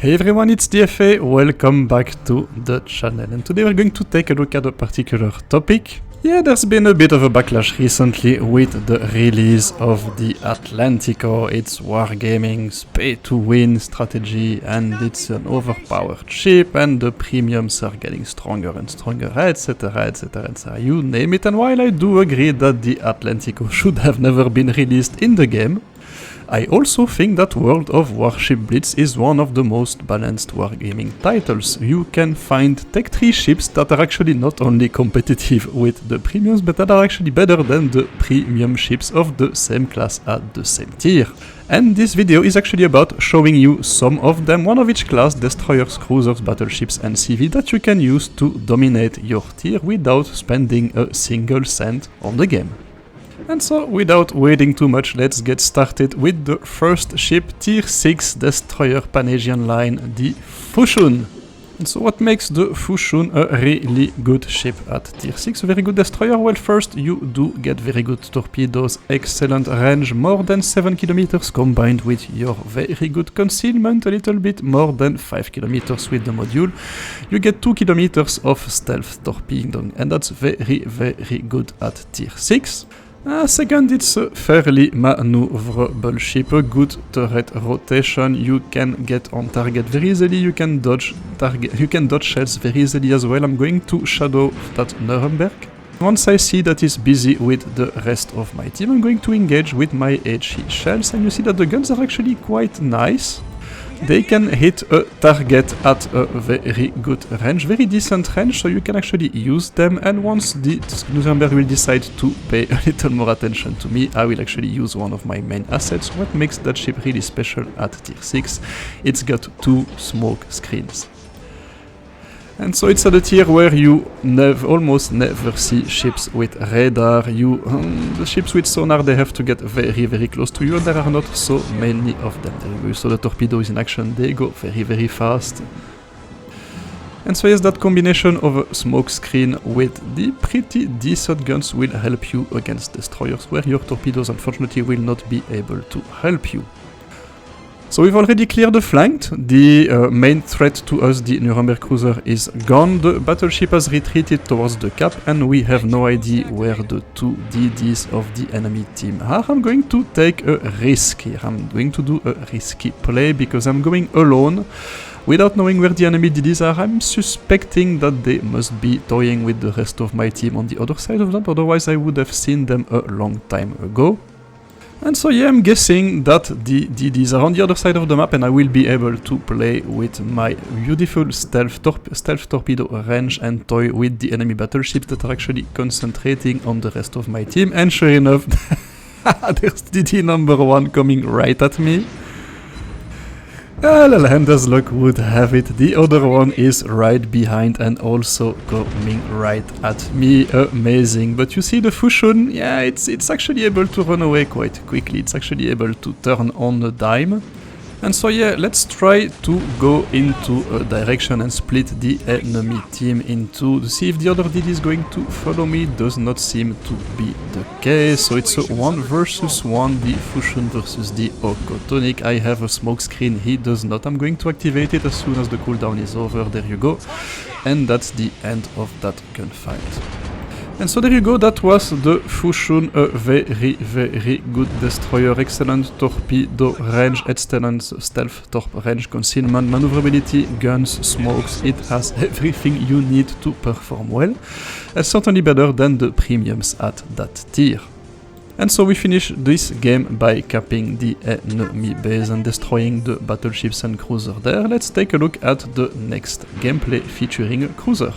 Hey everyone, it's DFA, welcome back to the channel, and today we're going to take a look at a particular topic. Yeah, there's been a bit of a backlash recently with the release of the Atlantico. It's wargaming's pay-to-win strategy, and it's an overpowered ship, and the premiums are getting stronger and stronger, etc, etc, etc, you name it. And while I do agree that the Atlantico should have never been released in the game, I also think that World of Warship Blitz is one of the most balanced wargaming titles. You can find Tech Tree ships that are actually not only competitive with the premiums, but that are actually better than the premium ships of the same class at the same tier. And this video is actually about showing you some of them, one of each class, destroyers, cruisers, battleships and CV, that you can use to dominate your tier without spending a single cent on the game. And so, without waiting too much, let's get started with the first ship, Tier 6 Destroyer Panasian line, the Fushun. And so what makes the Fushun a really good ship at Tier 6? A very good destroyer? Well, first, you do get very good torpedoes, excellent range, more than 7 kilometers, combined with your very good concealment, a little bit more than 5 kilometers with the module. You get 2 kilometers of stealth torpedoing, and that's very, very good at Tier 6. Second, it's a fairly maneuverable ship, a good turret rotation, you can get on target very easily, you can dodge shells very easily as well. I'm going to shadow that Nuremberg. Once I see that it's busy with the rest of my team, I'm going to engage with my HE shells, and you see that the guns are actually quite nice. They can hit a target at a very good range, very decent range, so you can actually use them. And once the Nuremberg will decide to pay a little more attention to me, I will actually use one of my main assets. What makes that ship really special at Tier 6? It's got 2 smoke screens. And so it's at a tier where you almost never see ships with radar. The ships with sonar, they have to get very, very close to you, and there are not so many of them. There you go. So the torpedo is in action, they go very, very fast. And so yes, that combination of a smoke screen with the pretty decent guns will help you against destroyers, where your torpedoes unfortunately will not be able to help you. So we've already cleared the flank. The main threat to us, the Nuremberg cruiser, is gone. The battleship has retreated towards the cap, and we have no idea where the 2 DDs of the enemy team are. I'm going to take a risk here. I'm going to do a risky play because I'm going alone. Without knowing where the enemy DDs are, I'm suspecting that they must be toying with the rest of my team on the other side of them, otherwise I would have seen them a long time ago. And so yeah, I'm guessing that the DDs are on the other side of the map, and I will be able to play with my beautiful stealth torpedo range and toy with the enemy battleships that are actually concentrating on the rest of my team. And sure enough, there's DD number 1 coming right at me. And as luck would have it, the other one is right behind and also coming right at me. Amazing. But you see the Fushun, yeah, it's actually able to run away quite quickly. It's actually able to turn on a dime. And so yeah, let's try to go into a direction and split the enemy team in 2 to see if the other DD is going to follow me. Does not seem to be the case. So it's a 1 versus 1, the Fushun versus the Okotonic. I have a smoke screen, he does not. I'm going to activate it as soon as the cooldown is over. There you go. And that's the end of that gunfight. And so there you go, that was the Fushun, a very, very good destroyer, excellent torpedo range, excellent stealth torp range, concealment, maneuverability, guns, smokes. It has everything you need to perform well. It's certainly better than the premiums at that tier. And so we finish this game by capping the enemy base and destroying the battleships and cruiser there. Let's take a look at the next gameplay featuring a cruiser.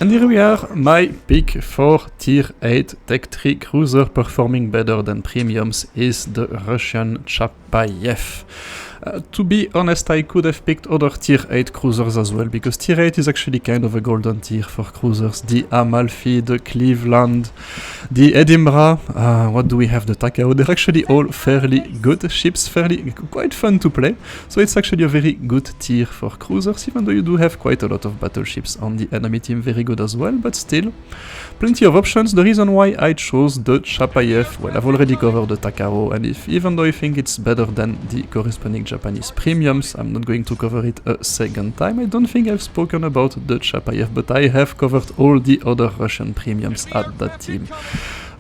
And here we are, my pick for Tier 8 Tech Tree cruiser performing better than premiums is the Russian Chapayev. To be honest, I could have picked other Tier 8 cruisers as well, because Tier 8 is actually kind of a golden tier for cruisers. The Amalfi, the Cleveland, the Edinburgh, what do we have, the Takao, they're actually all fairly good ships, quite fun to play, so it's actually a very good tier for cruisers, even though you do have quite a lot of battleships on the enemy team, very good as well, but still, plenty of options. The reason why I chose the Chapayev, well, I've already covered the Takao, and even though I think it's better than the corresponding Japanese premiums. I'm not going to cover it a second time. I don't think I've spoken about the Chapayev, but I have covered all the other Russian premiums at that team.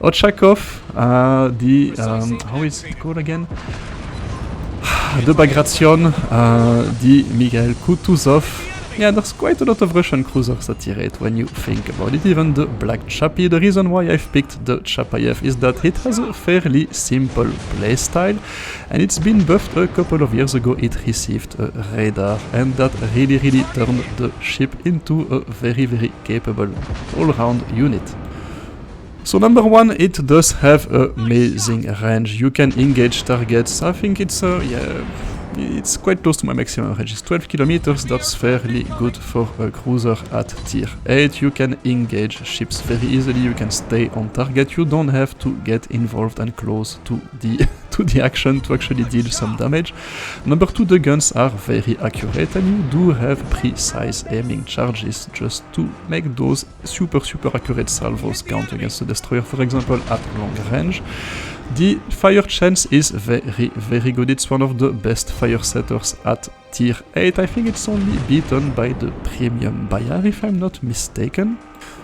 Ochakov, how is it called again? The Bagration, the Mikhail Kutuzov. Yeah, there's quite a lot of Russian cruisers at tier 8 when you think about it, even the Black Chappie. The reason why I've picked the Chapayev is that it has a fairly simple playstyle, and it's been buffed a couple of years ago. It received a radar, and that really turned the ship into a very capable all-round unit. So number one, it does have amazing range. You can engage targets. I think it's it's quite close to my maximum range. It's 12 kilometers. That's fairly good for a cruiser at tier 8. You can engage ships very easily. You can stay on target. You don't have to get involved and close to the action to actually deal some damage. Number two, the guns are very accurate, and you do have precise aiming charges just to make those super accurate salvos count against the destroyer, for example, at long range. The fire chance is very good. It's one of the best fire setters at tier 8. I think it's only beaten by the premium Bayar, if I'm not mistaken.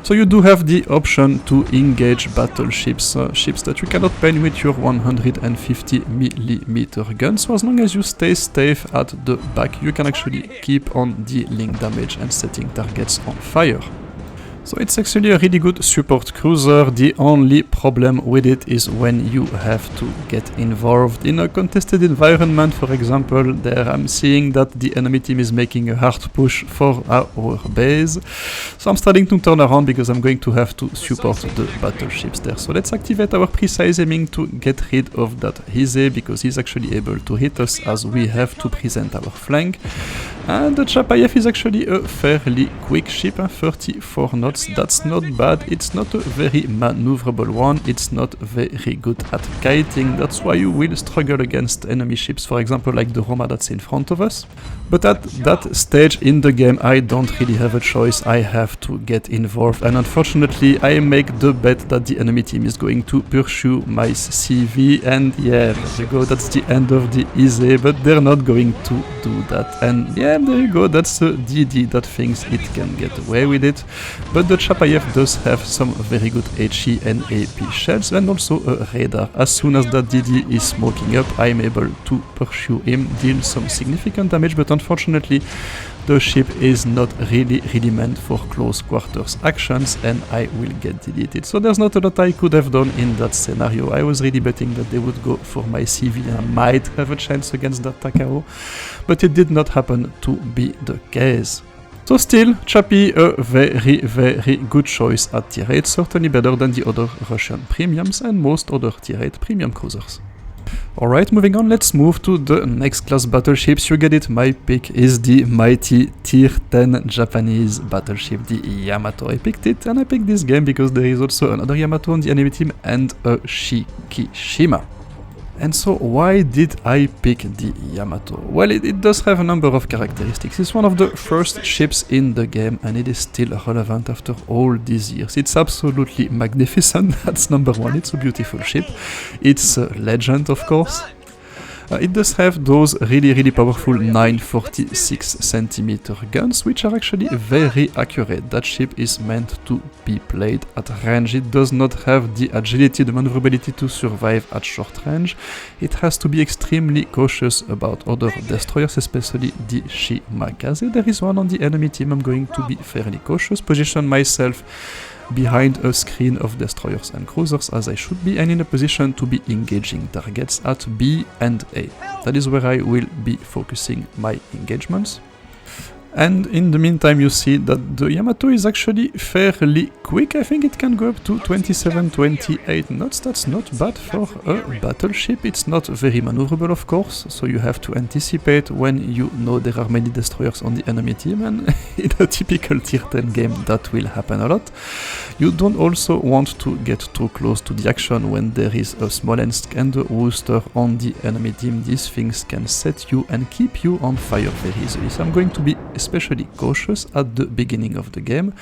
So you do have the option to engage battleships, ships that you cannot pen with your 150mm gun. So as long as you stay safe at the back, you can actually keep on dealing damage and setting targets on fire. So it's actually a really good support cruiser. The only problem with it is when you have to get involved in a contested environment. For example, there I'm seeing that the enemy team is making a hard push for our base. So I'm starting to turn around because I'm going to have to support the battleships there. So let's activate our precise aiming to get rid of that Hise, because he's actually able to hit us as we have to present our flank. And the Chapayev is actually a fairly quick ship, 34 knots. That's not bad. It's not a very maneuverable one. It's not very good at kiting. That's why you will struggle against enemy ships, for example, like the Roma that's in front of us. But at that stage in the game, I don't really have a choice. I have to get involved, and unfortunately, I make the bet that the enemy team is going to pursue my CV, and yeah, there you go. That's the end of the Ise, but they're not going to do that. And yeah, there you go. That's a DD that thinks it can get away with it. But the Chapayev does have some very good HE and AP shells, and also a radar. As soon as that DD is smoking up, I'm able to pursue him, deal some significant damage, but unfortunately the ship is not really meant for close quarters actions, and I will get deleted. So there's not a lot I could have done in that scenario. I was really betting that they would go for my CV and I might have a chance against that Takao, but it did not happen to be the case. So still, Chappie, a very good choice at tier 8, certainly better than the other Russian premiums and most other tier 8 premium cruisers. Alright, moving on, let's move to the next class battleships. You get it, my pick is the mighty tier 10 Japanese battleship, the Yamato. I picked it, and I picked this game because there is also another Yamato on the enemy team and a Shikishima. And so why did I pick the Yamato? Well, it does have a number of characteristics. It's one of the first ships in the game, and it is still relevant after all these years. It's absolutely magnificent, that's number one. It's a beautiful ship. It's a legend, of course. It does have those really powerful 946cm guns, which are actually very accurate. That ship is meant to be played at range. It does not have the agility, the maneuverability to survive at short range. It has to be extremely cautious about other destroyers, especially the Shimakaze. There is one on the enemy team. I'm going to be fairly cautious, position myself behind a screen of destroyers and cruisers as I should be, and in a position to be engaging targets at B and A. That is where I will be focusing my engagements. And in the meantime, you see that the Yamato is actually fairly quick. I think it can go up to 27-28 knots. That's not bad for a battleship. It's not very maneuverable, of course, so you have to anticipate when you know there are many destroyers on the enemy team, and in a typical tier 10 game that will happen a lot. You don't also want to get too close to the action when there is a Smolensk and a Worcester on the enemy team. These things can set you and keep you on fire very easily. So I'm going to be especially cautious at the beginning of the game.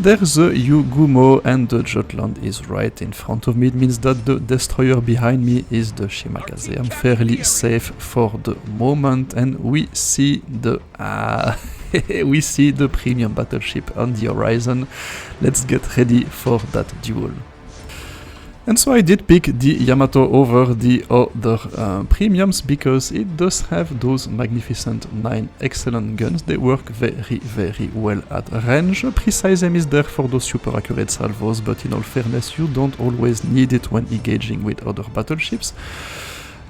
There's the Yugumo and the Jutland is right in front of me. It means that the destroyer behind me is the Shimakaze. I'm fairly safe for the moment, and we see the we see the premium battleship on the horizon. Let's get ready for that duel. And so I did pick the Yamato over the other premiums because it does have those magnificent 9 excellent guns. They work very well at range. Precise aim is there for those super accurate salvos, but in all fairness, you don't always need it when engaging with other battleships.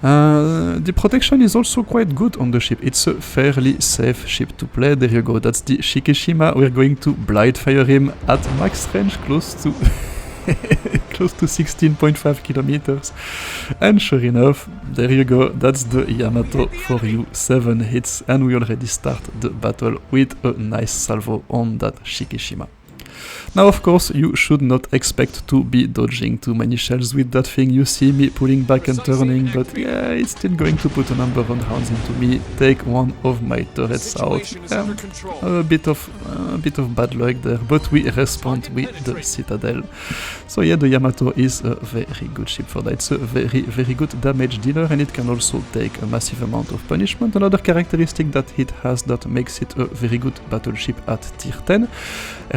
The protection is also quite good on the ship. It's a fairly safe ship to play. There you go, that's the Shikishima. We're going to blind fire him at max range, close to close to 16.5 kilometers. And sure enough, there you go, that's the Yamato for you. 7 hits, and we already start the battle with a nice salvo on that Shikishima. Now, of course, you should not expect to be dodging too many shells with that thing. You see me pulling back and turning, but yeah, it's still going to put a number of rounds into me. Take one of my turrets out. A bit of bad luck there, but we respond with the Citadel. So yeah, the Yamato is a very good ship for that. It's a very good damage dealer, and it can also take a massive amount of punishment. Another characteristic that it has that makes it a very good battleship at tier 10,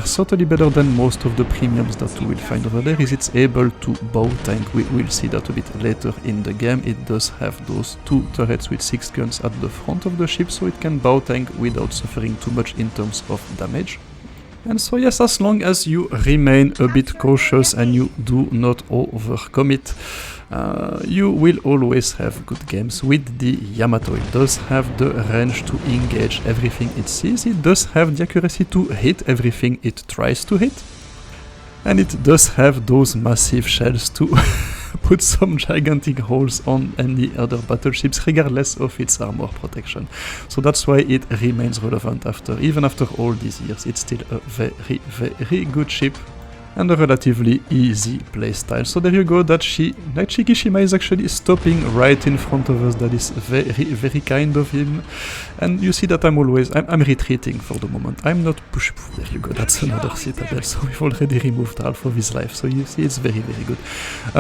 certainly better than most of the premiums that you will find over there, is it's able to bow tank. We will see that a bit later in the game. It does have those 2 turrets with 6 guns at the front of the ship, so it can bow tank without suffering too much in terms of damage. And so yes, as long as you remain a bit cautious and you do not overcommit, you will always have good games with the Yamato. It does have the range to engage everything it sees, it does have the accuracy to hit everything it tries to hit, and it does have those massive shells to put some gigantic holes on any other battleships, regardless of its armor protection. So that's why it remains relevant even after all these years. It's still a very good ship and a relatively easy playstyle. So there you go, that Shikishima is actually stopping right in front of us. That is very kind of him. And you see that I'm retreating for the moment. I'm not push. There you go, that's another Citadel. So we've already removed half of his life. So you see, it's very good.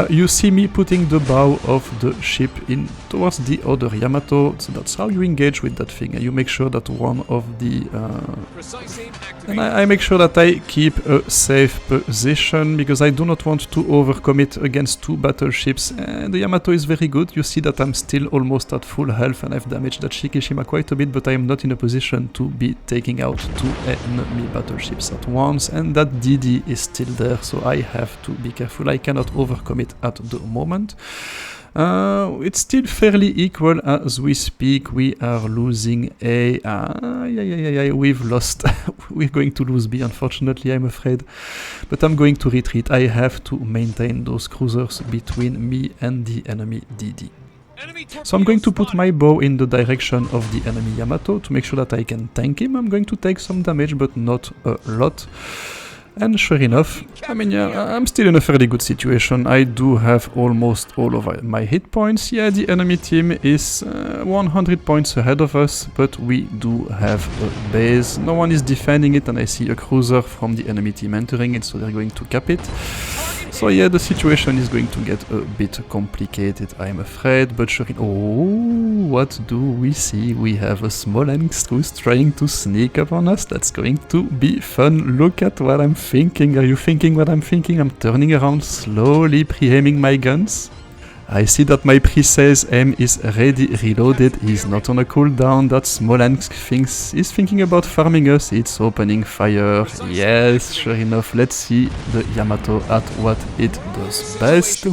You see me putting the bow of the ship in towards the other Yamato. So that's how you engage with that thing. And you make sure that one of the and I make sure that I keep a safe position, because I do not want to overcommit against 2 battleships. And the Yamato is very good. You see that I'm still almost at full health, and I've damaged that Shikishima quite a bit, but I am not in a position to be taking out 2 enemy battleships at once, and that DD is still there, so I have to be careful. I cannot overcommit at the moment. It's still fairly equal as we speak. We are losing A. We've lost. We're going to lose B, unfortunately, I'm afraid. But I'm going to retreat. I have to maintain those cruisers between me and the enemy DD. So I'm going to put my bow in the direction of the enemy Yamato to make sure that I can tank him. I'm going to take some damage, but not a lot. And sure enough, I mean, yeah, I'm still in a fairly good situation. I do have almost all of my hit points. Yeah, the enemy team is 100 points ahead of us, but we do have a base. No one is defending it, and I see a cruiser from the enemy team entering it, so they're going to cap it. So yeah, the situation is going to get a bit complicated, I'm afraid, but sure. Oh, what do we see? We have a Smolensk who's trying to sneak up on us. That's going to be fun. Look at what I'm thinking. Are you thinking what I'm thinking? I'm turning around slowly, pre-aiming my guns. I see that my precise aim is ready, reloaded. He's not on a cooldown. That Smolensk is thinking about farming us. It's opening fire. Yes, sure enough. Let's see the Yamato at what it does best.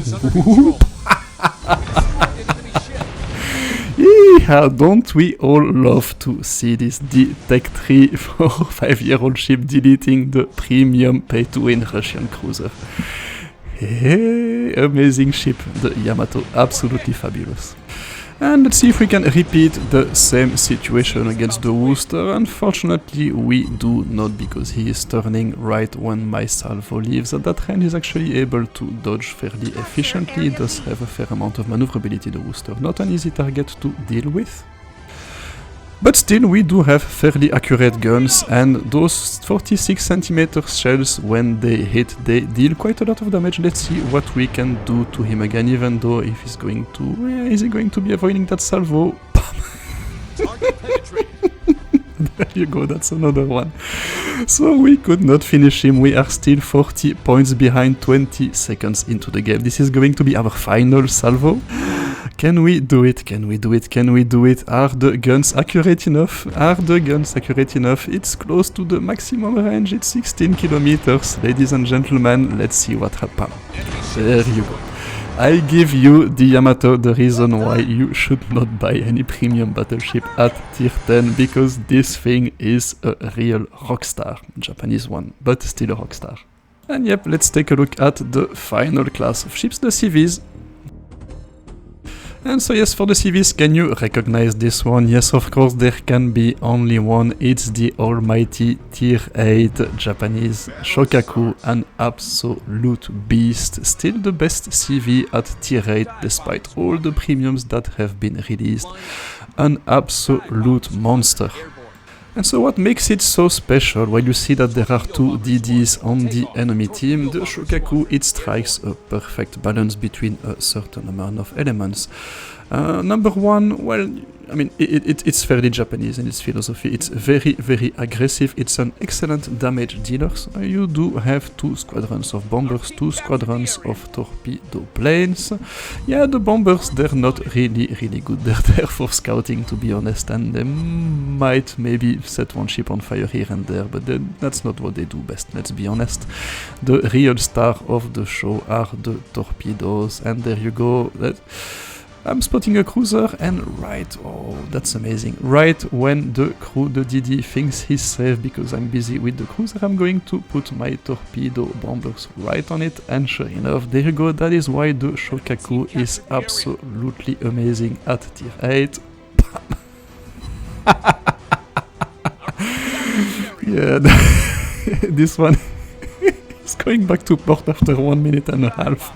Yeah, don't we all love to see this Tech Tree for 5-year-old ship deleting the premium pay-to-win Russian cruiser? Hey, amazing ship, the Yamato, absolutely fabulous. And let's see if we can repeat the same situation against the Worcester. Unfortunately, we do not, because he is turning right when my salvo leaves. At that range, he's actually able to dodge fairly efficiently. He does have a fair amount of maneuverability, the Worcester. Not an easy target to deal with. But still, we do have fairly accurate guns, and those 46cm shells, when they hit, they deal quite a lot of damage. Let's see what we can do to him again, even though if he's going to... is he going to be avoiding that salvo? There you go, that's another one. So we could not finish him, we are still 40 points behind 20 seconds into the game. This is going to be our final salvo. Can we do it? Can we do it? Can we do it? Are the guns accurate enough? Are the guns accurate enough? It's close to the maximum range, it's 16 kilometers. Ladies and gentlemen, let's see what happens. There you go. I give you the Yamato, the reason why you should not buy any premium battleship at tier 10, because this thing is a real rockstar. Japanese one, but still a rockstar. And yep, let's take a look at the final class of ships, the CVs. And so yes, for the CVs, can you recognize this one? Yes, of course, there can be only one. It's the almighty tier 8 Japanese Shokaku, an absolute beast. Still the best CV at tier 8, despite all the premiums that have been released. An absolute monster. And so what makes it so special? Well, you see that there are two DDs on the enemy team. The Shokaku, it strikes a perfect balance between a certain amount of elements. Number one, well, I mean, it's fairly Japanese in its philosophy. It's very, very aggressive. It's an excellent damage dealer. So you do have 2 squadrons of bombers, 2 squadrons of torpedo planes. Yeah, the bombers, they're not really good. They're there for scouting, to be honest, and they might maybe set one ship on fire here and there, but that's not what they do best, let's be honest. The real star of the show are the torpedoes, and there you go. I'm spotting a cruiser, and oh, that's amazing. Right when the crew, the DD, thinks he's safe because I'm busy with the cruiser, I'm going to put my torpedo bombers right on it, and sure enough, there you go. That is why the Shokaku is absolutely amazing at tier 8. Yeah, this one is going back to port after 1 minute and a half.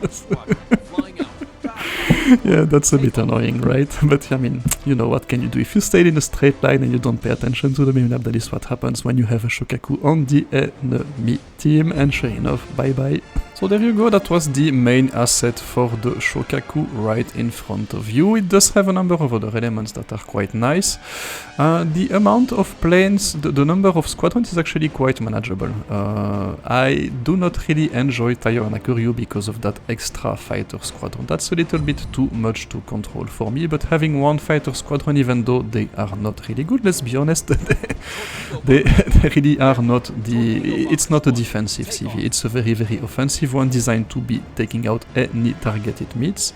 Yeah, that's a bit annoying, right? But I mean, you know, what can you do? If you stay in a straight line and you don't pay attention to the map, that is what happens when you have a Shokaku on the enemy team, and sure enough, bye-bye. So there you go, that was the main asset for the Shokaku right in front of you. It does have a number of other elements that are quite nice. The amount of planes, the number of squadrons is actually quite manageable. I do not really enjoy Tayo and Akuryu because of that extra fighter squadron. That's a little bit too much to control for me, but having one fighter squadron, even though they are not really good, let's be honest, they really are not it's not a defensive CV, it's a very, very offensive one designed to be taking out any target it meets.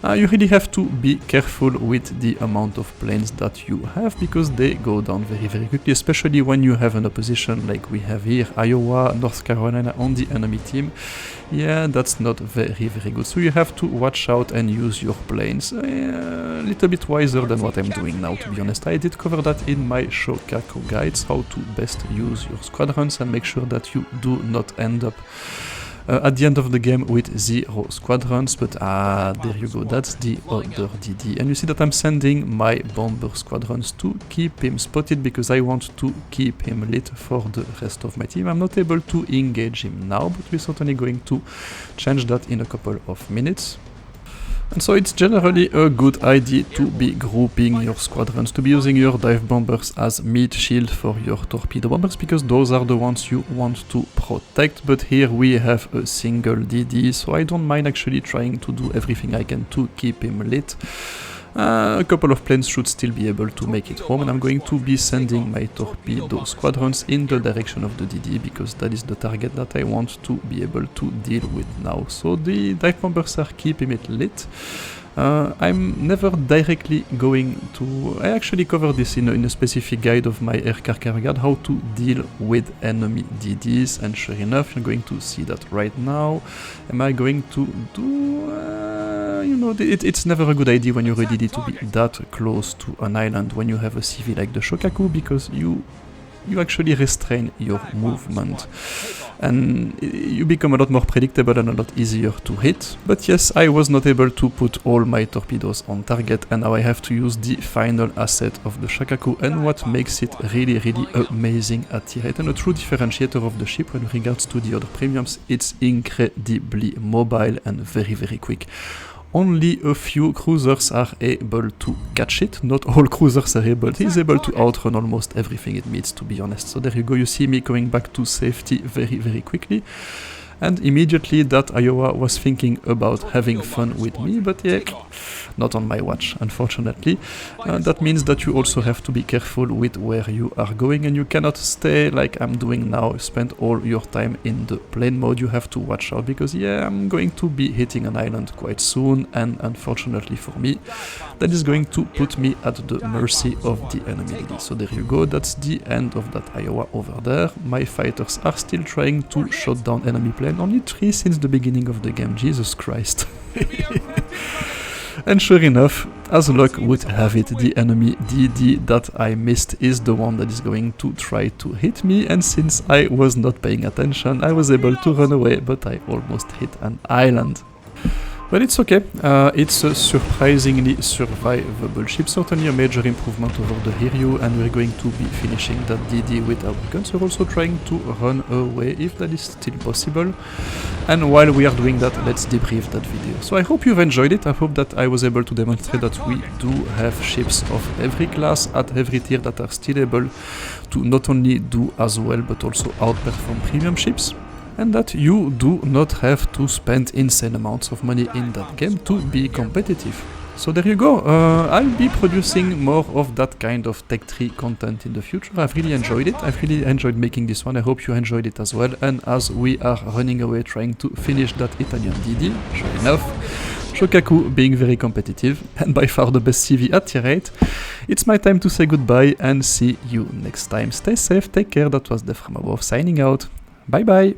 You really have to be careful with the amount of planes that you have, because they go down very, very quickly, especially when you have an opposition like we have here, Iowa, North Carolina on the enemy team. Yeah, that's not very, very good. So you have to watch out and use your planes a little bit wiser than what I'm doing now, to be honest. I did cover that in my Shokaku guides, how to best use your squadrons and make sure that you do not end up at the end of the game with 0 squadrons, but there you go, that's the other DD. And you see that I'm sending my bomber squadrons to keep him spotted, because I want to keep him lit for the rest of my team. I'm not able to engage him now, but we're certainly going to change that in a couple of minutes. And so it's generally a good idea to be grouping your squadrons, to be using your dive bombers as meat shield for your torpedo bombers, because those are the ones you want to protect. But here we have a single DD, so I don't mind actually trying to do everything I can to keep him lit. A couple of planes should still be able to make it home, and I'm going to be sending my torpedo squadrons in the direction of the DD, because that is the target that I want to be able to deal with now. So the dive bombers are keeping it lit. I'm never directly going to... I actually cover this in a specific guide of my air car carrier guide, how to deal with enemy DDs, and sure enough, you're going to see that right now. Am I going to do... you know, it's never a good idea when you're ready to be that close to an island when you have a CV like the Shokaku, because you actually restrain your movement. and you become a lot more predictable and a lot easier to hit. But yes, I was not able to put all my torpedoes on target, and now I have to use the final asset of the Shokaku, and what makes it really amazing at tier 8 and a true differentiator of the ship when regards to the other premiums, it's incredibly mobile and very quick. Only a few cruisers are able to catch it, not all cruisers are able. It is able to outrun almost everything it meets, to be honest. So there you go, you see me going back to safety very quickly. And immediately that Iowa was thinking about having fun with me, but yeah, not on my watch, unfortunately. That means that you also have to be careful with where you are going, and you cannot stay like I'm doing now, spend all your time in the plane mode. You have to watch out, because yeah, I'm going to be hitting an island quite soon, and unfortunately for me, that is going to put me at the mercy of the enemy DD. So there you go, that's the end of that Iowa over there. My fighters are still trying to shut down enemy planes. Only 3 since the beginning of the game, Jesus Christ. And sure enough, as luck would have it, the enemy DD that I missed is the one that is going to try to hit me, and since I was not paying attention, I was able to run away, but I almost hit an island. But it's okay, it's a surprisingly survivable ship, certainly a major improvement over the Hiryu, and we're going to be finishing that DD with our guns. We're also trying to run away if that is still possible, and while we are doing that, let's debrief that video. So I hope you've enjoyed it. I hope that I was able to demonstrate that we do have ships of every class at every tier that are still able to not only do as well but also outperform premium ships, and that you do not have to spend insane amounts of money in that game to be competitive. So there you go, I'll be producing more of that kind of tech tree content in the future. I've really enjoyed it, I've really enjoyed making this one. I hope you enjoyed it as well, and as we are running away trying to finish that Italian DD, sure enough, Shokaku being very competitive and by far the best CV at tier 8, it's my time to say goodbye and see you next time. Stay safe, take care, that was DeathFromAbove signing out, bye bye!